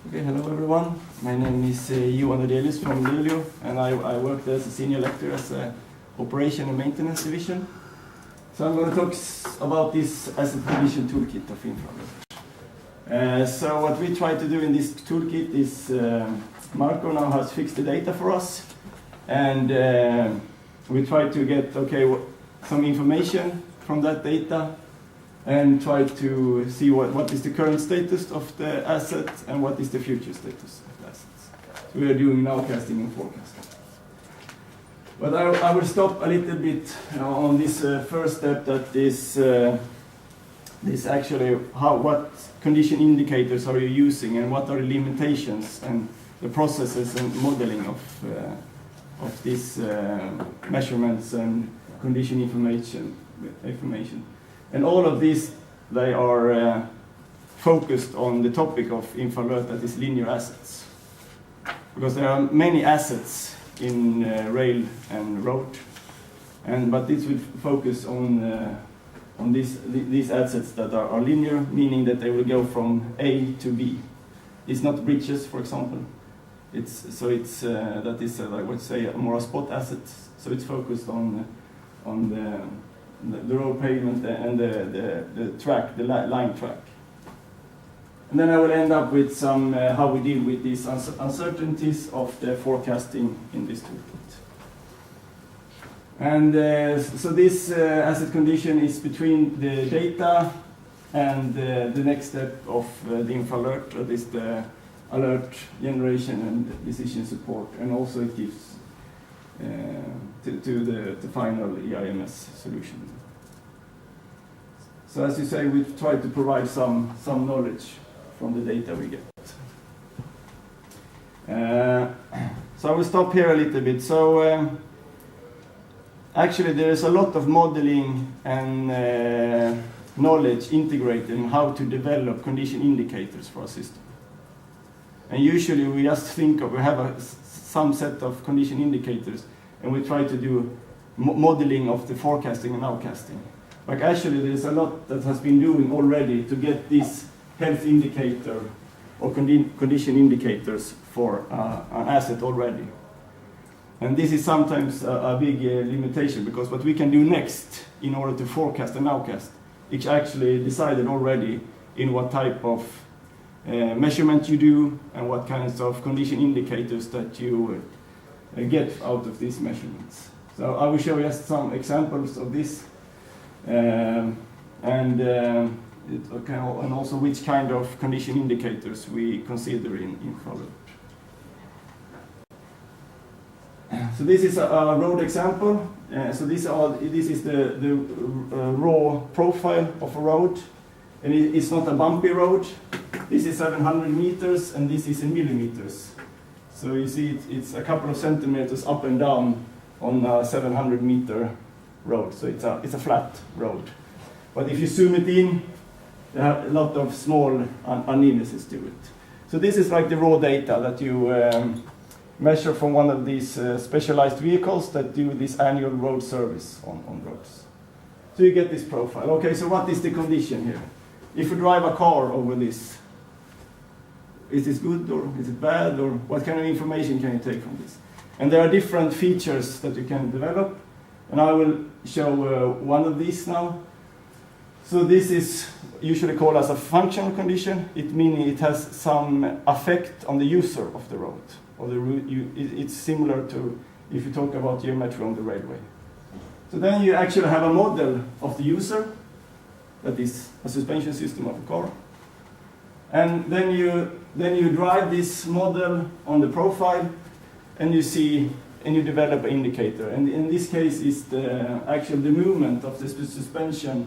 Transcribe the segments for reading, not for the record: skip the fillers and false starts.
Okay, hello everyone. My name is Johan Odelius from Lulea, and I work as a senior lecturer as a operation and maintenance division. So I'm going to talk about this asset condition toolkit of INFRALERT. So what we try to do in this toolkit is Marco now has fixed the data for us, and we try to get some information from that data and try to see what is the current status of the asset and what is the future status of the assets. So we are doing nowcasting and forecasting. But I will stop a little bit on this first step, that is actually what condition indicators are you using and what are the limitations and the processes and modeling of these measurements and condition information. And all of these, they are focused on the topic of INFRALERT, that is linear assets. Because there are many assets in rail and road, but this will focus on these assets that are linear, meaning that they will go from A to B. It's not bridges, for example. That is I would say more a spot asset. So it's focused on the road pavement and the track, the line track. And then I will end up with some how we deal with these uncertainties of the forecasting in this toolkit. And so this asset condition is between the data and the next step of the INFRALERT, that is the alert generation and decision support, and also it gives to the final EIMS solution. So as you say, we've tried to provide some knowledge from the data we get. So I will stop here a little bit. So actually there is a lot of modeling and knowledge integrated in how to develop condition indicators for a system. And usually we just think of, we have some set of condition indicators, and we try to do modeling of the forecasting and nowcasting. But actually there's a lot that has been doing already to get this health indicator or condition indicators for an asset already. And this is sometimes a big limitation, because what we can do next in order to forecast and nowcast is actually decided already in what type of measurement you do and what kinds of condition indicators that you get out of these measurements. So I will show you some examples of this, and also which kind of condition indicators we consider in INFRALERT. So this is a road example. So this is the raw profile of a road, and it's not a bumpy road. This is 700 meters, and this is in millimeters. So you see it's a couple of centimeters up and down on a 700 meter road. So it's a flat road. But if you zoom it in, there are a lot of small unevenness to it. So this is like the raw data that you measure from one of these specialized vehicles that do this annual road service on roads. So you get this profile. Okay, so what is the condition here? If you drive a car over this, is this good or is it bad, or what kind of information can you take from this? And there are different features that you can develop, and I will show one of these now. So this is usually called as a functional condition. It means it has some effect on the user of the road. Or the route. It's similar to if you talk about geometry on the railway. So then you actually have a model of the user, that is a suspension system of a car. And then you drive this model on the profile, and you see, and you develop an indicator. And in this case, it's the movement of the suspension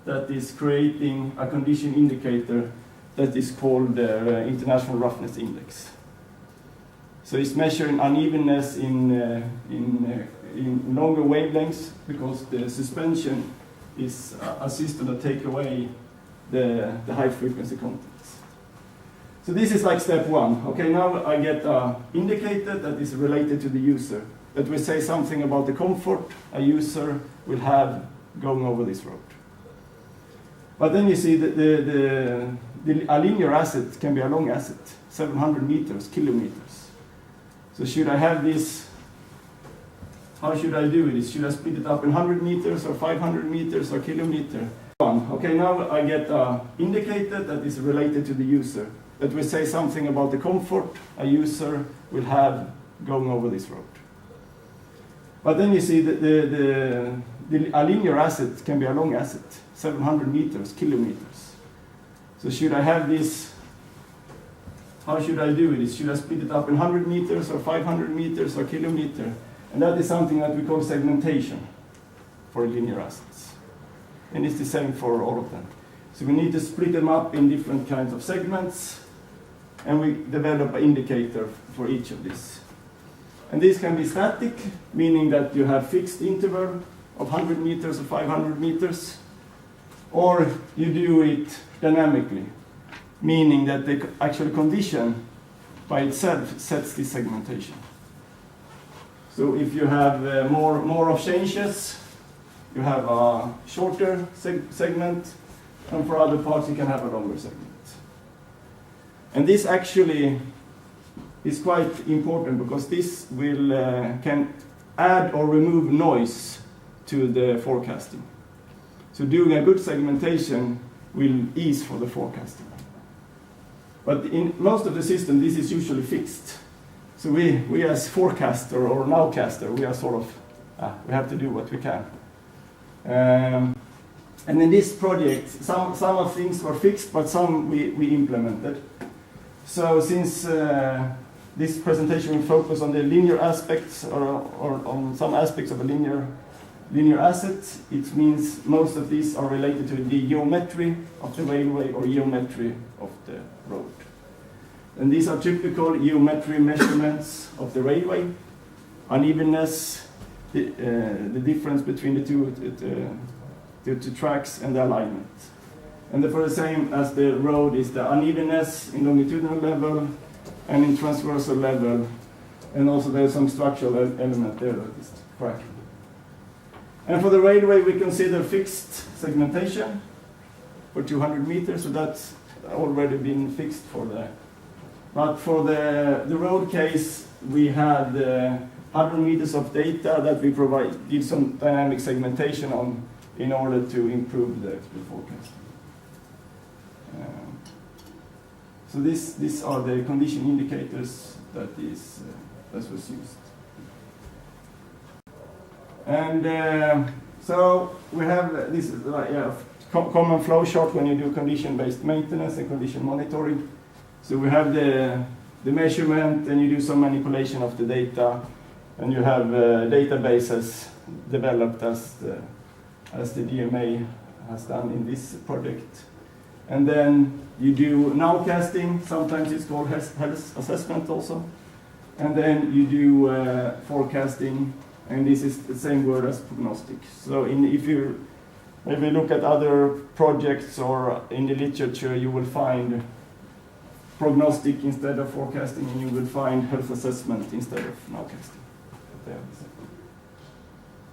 that is creating a condition indicator that is called the International Roughness Index. So it's measuring unevenness in longer wavelengths, because the suspension is a system that takes away the high frequency contacts. So this is like step one. Okay, now I get an indicator that is related to the user, that will say something about the comfort a user will have going over this road. But then you see that a linear asset can be a long asset, 700 meters, kilometers. So should I have this, how should I do it? Should I split it up in 100 meters or 500 meters or kilometer? Okay, now I get an indicator that is related to the user, that will say something about the comfort a user will have going over this road. But then you see that a linear asset can be a long asset, 700 meters, kilometers. So should I have this, how should I do it? Should I split it up in 100 meters or 500 meters or kilometer? And that is something that we call segmentation for linear assets. And it's the same for all of them. So we need to split them up in different kinds of segments, and we develop an indicator for each of these. And this can be static, meaning that you have fixed interval of 100 meters or 500 meters, or you do it dynamically, meaning that the actual condition by itself sets this segmentation. So if you have more of changes, you have a shorter segment, and for other parts you can have a longer segment. And this actually is quite important because this will can add or remove noise to the forecasting. So doing a good segmentation will ease for the forecasting. But in most of the system, this is usually fixed. So we as forecaster or nowcaster, we are sort of, we have to do what we can. And in this project, some of things were fixed, but some we implemented. So since this presentation will focus on the linear aspects or on some aspects of a linear asset, it means most of these are related to the geometry of the railway or geometry of the road. And these are typical geometry measurements of the railway, unevenness, the difference between the two tracks and the alignment. And for the same as the road is the unevenness in longitudinal level and in transversal level, and also there's some structural element there that is cracking. And for the railway, we consider fixed segmentation for 200 meters, so that's already been fixed for the. But for the road case, we had 100 meters of data that we did some dynamic segmentation on in order to improve the forecast. So these are the condition indicators that was used. And so we have this is common flow chart when you do condition-based maintenance and condition monitoring. So we have the measurement, and you do some manipulation of the data, and you have databases developed as the DMA has done in this project. And then you do nowcasting, sometimes it's called health assessment also. And then you do forecasting, and this is the same word as prognostic. So if you maybe look at other projects or in the literature, you will find prognostic instead of forecasting, and you will find health assessment instead of nowcasting.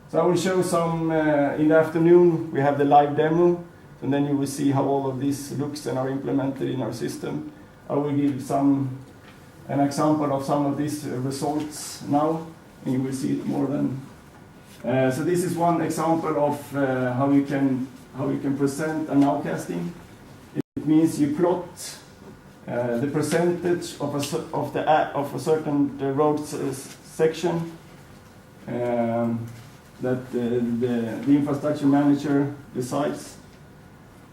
So I will show some in the afternoon. We have the live demo, and then you will see how all of this looks and are implemented in our system. I will give an example of some of these results now, and you will see it more than. So this is one example of how you can present a nowcasting. It means you plot the percentage of a certain road section that the infrastructure manager decides,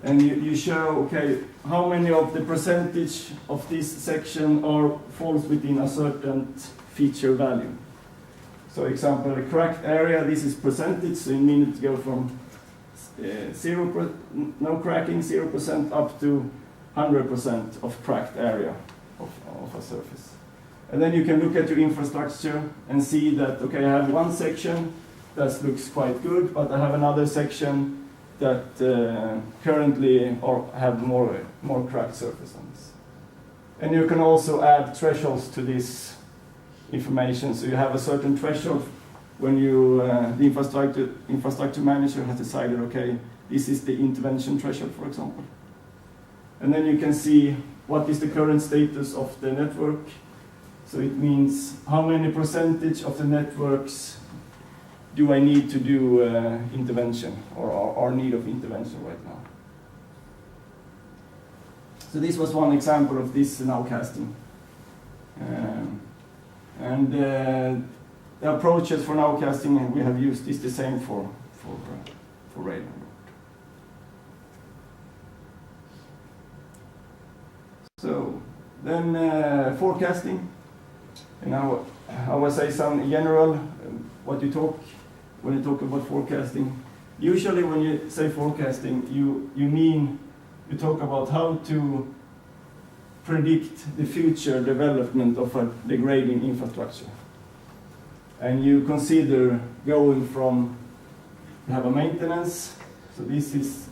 and you show how many of the percentage of this section falls within a certain feature value. So, example, a cracked area. This is percentage, so you mean it go from no cracking, 0% up to 100% of cracked area of a surface. And then you can look at your infrastructure and see that, I have one section that looks quite good, but I have another section that currently have more cracked surface on this. And you can also add thresholds to this information. So you have a certain threshold when the infrastructure manager has decided, this is the intervention threshold, for example. And then you can see what is the current status of the network. So it means how many percentage of the networks do I need to do intervention or need of intervention right now. So this was one example of this nowcasting. And the approaches for nowcasting we have used is the same for radar. So then forecasting. And now I will say some general what you talk when you talk about forecasting. Usually when you say forecasting, you talk about how to predict the future development of a degrading infrastructure. And you consider going from, you have a maintenance, so this is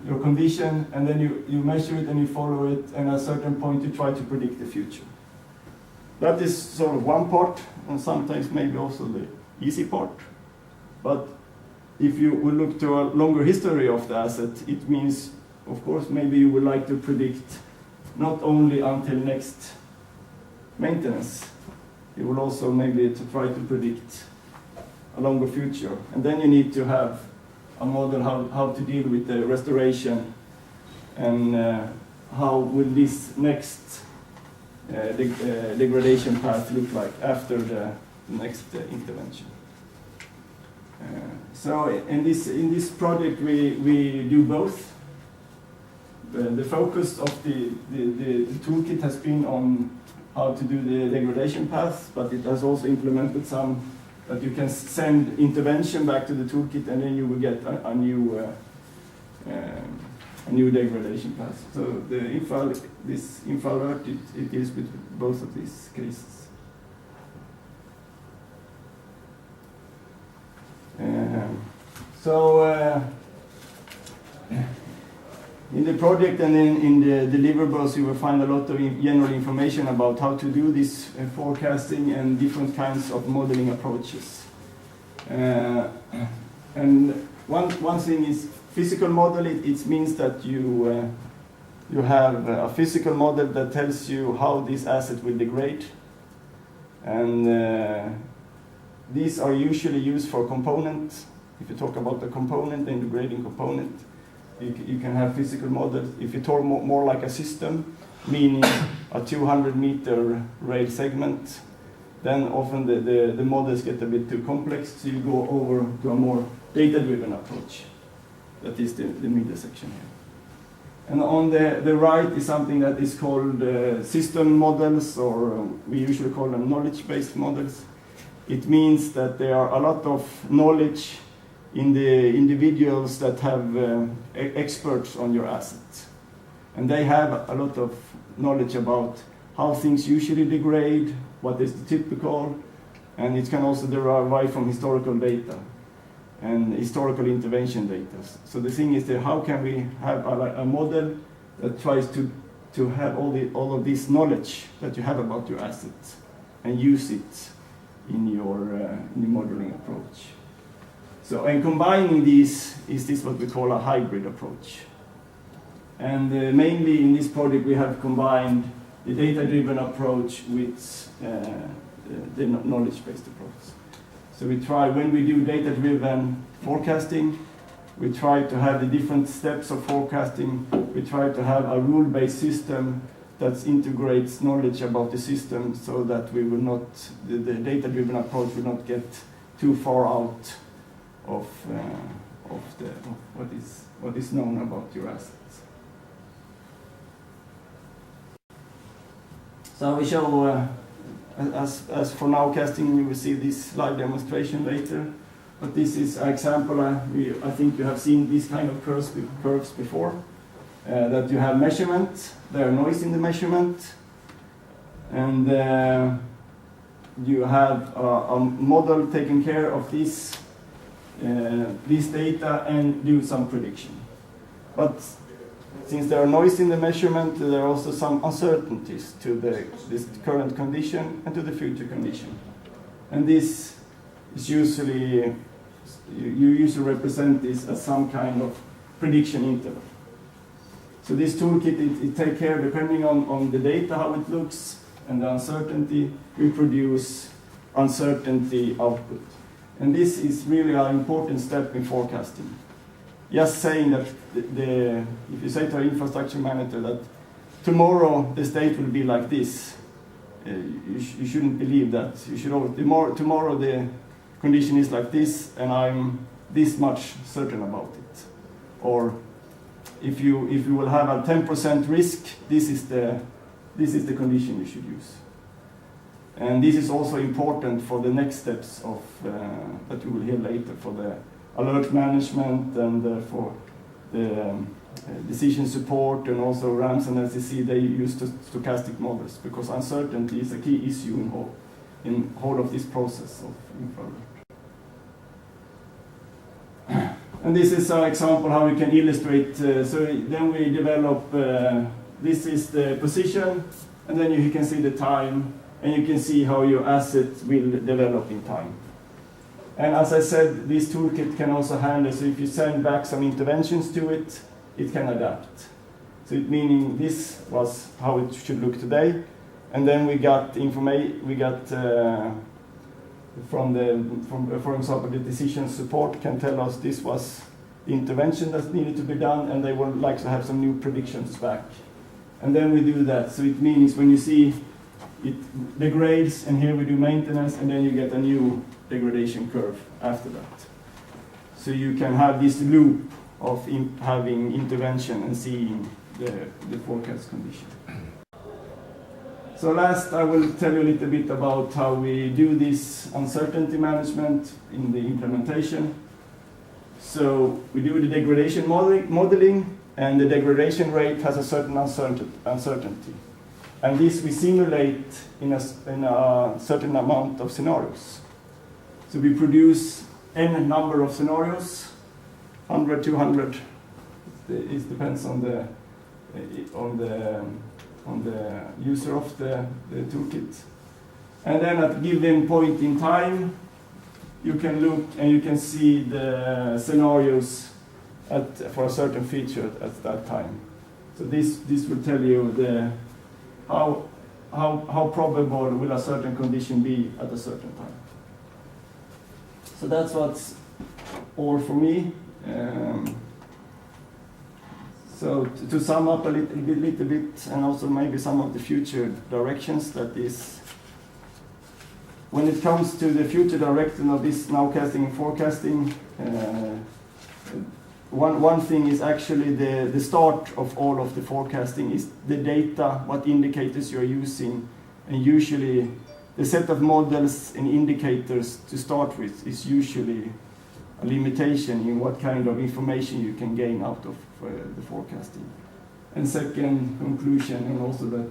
your condition, and then you measure it and you follow it, and at a certain point you try to predict the future. That is sort of one part, and sometimes maybe also the easy part. But if you will look to a longer history of the asset, it means, of course, maybe you would like to predict not only until next maintenance, you will also maybe to try to predict a longer future. And then you need to have a model how to deal with the restoration and how will this next degradation path look like after the next intervention. So in this project we do both. The focus of the toolkit has been on how to do the degradation path, but it has also implemented some that you can send intervention back to the toolkit, and then you will get a new degradation path. So this INFRALERT it deals with both of these cases. In the project and in the deliverables, you will find a lot of general information about how to do this forecasting and different kinds of modeling approaches. And one thing is physical model. It means that you have a physical model that tells you how this asset will degrade. And these are usually used for components. If you talk about the component, the degrading component, you can have physical models. If you talk more like a system, meaning a 200-meter rail segment, then often the models get a bit too complex, so you go over to a more data-driven approach. That is the middle section here. And on the right is something that is called system models, or we usually call them knowledge-based models. It means that there are a lot of knowledge in the individuals that have experts on your assets. And they have a lot of knowledge about how things usually degrade, what is the typical, and it can also derive from historical data and historical intervention data. So the thing is that how can we have a model that tries to have all of this knowledge that you have about your assets and use it in your modeling approach. So, and combining these is this what we call a hybrid approach. And mainly in this project we have combined the data-driven approach with the knowledge-based approach. So we try, when we do data-driven forecasting, we try to have the different steps of forecasting. We try to have a rule-based system that integrates knowledge about the system so that we will not, the data-driven approach will not get too far out of what is known about your assets. So we show, as for nowcasting, you will see this live demonstration later. But this is an example. I think you have seen these kind of curves before. That you have measurement, there are noise in the measurement, and you have a model taking care of this data and do some prediction. But since there are noise in the measurement, there are also some uncertainties to this current condition and to the future condition. And this is usually, you usually represent this as some kind of prediction interval. So this toolkit, it take care, depending on the data, how it looks, and the uncertainty, we produce uncertainty output. And this is really an important step in forecasting. Just saying that if you say to our infrastructure manager that tomorrow the state will be like this, you shouldn't believe that. You should always, tomorrow the condition is like this, and I'm this much certain about it. Or if you will have a 10% risk, this is the condition you should use. And this is also important for the next steps of that you will hear later, for the alert management and for the decision support, and also RAMs and LCC, they use stochastic models, because uncertainty is a key issue in whole of this process of INFRALERT. And this is an example how you can illustrate. So then we develop, this is the position, and then you can see the time, and you can see how your asset will develop in time. And as I said, this toolkit can also handle, so if you send back some interventions to it, it can adapt. So it meaning this was how it should look today, and then we got information, for example, the decision support can tell us this was the intervention that needed to be done, and they would like to have some new predictions back. And then we do that. So it means when you see it degrades, and here we do maintenance, and then you get a new degradation curve after that. So you can have this loop of having intervention and seeing the forecast condition. So last, I will tell you a little bit about how we do this uncertainty management in the implementation. So we do the degradation modeling, and the degradation rate has a certain uncertainty. And this we simulate in a certain amount of scenarios. So we produce n number of scenarios, 100, 200. It depends on the user of the toolkit. And then at a given point in time, you can look and you can see the scenarios for a certain feature at that time. So this will tell you how probable will a certain condition be at a certain time. So that's what's all for me. So to sum up a little bit, and also maybe some of the future directions, that is, when it comes to the future direction of this nowcasting and forecasting, one thing is actually the start of all of the forecasting is the data, what indicators you're using, and usually the set of models and indicators to start with is usually a limitation in what kind of information you can gain out of the forecasting. And second conclusion, and also that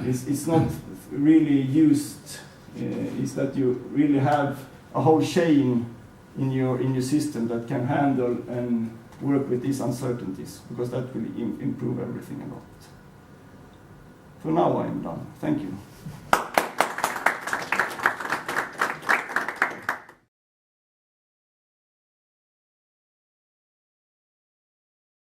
it's not really used, is that you really have a whole chain in your system that can handle and work with these uncertainties, because that will improve everything a lot. For now, I'm done. Thank you.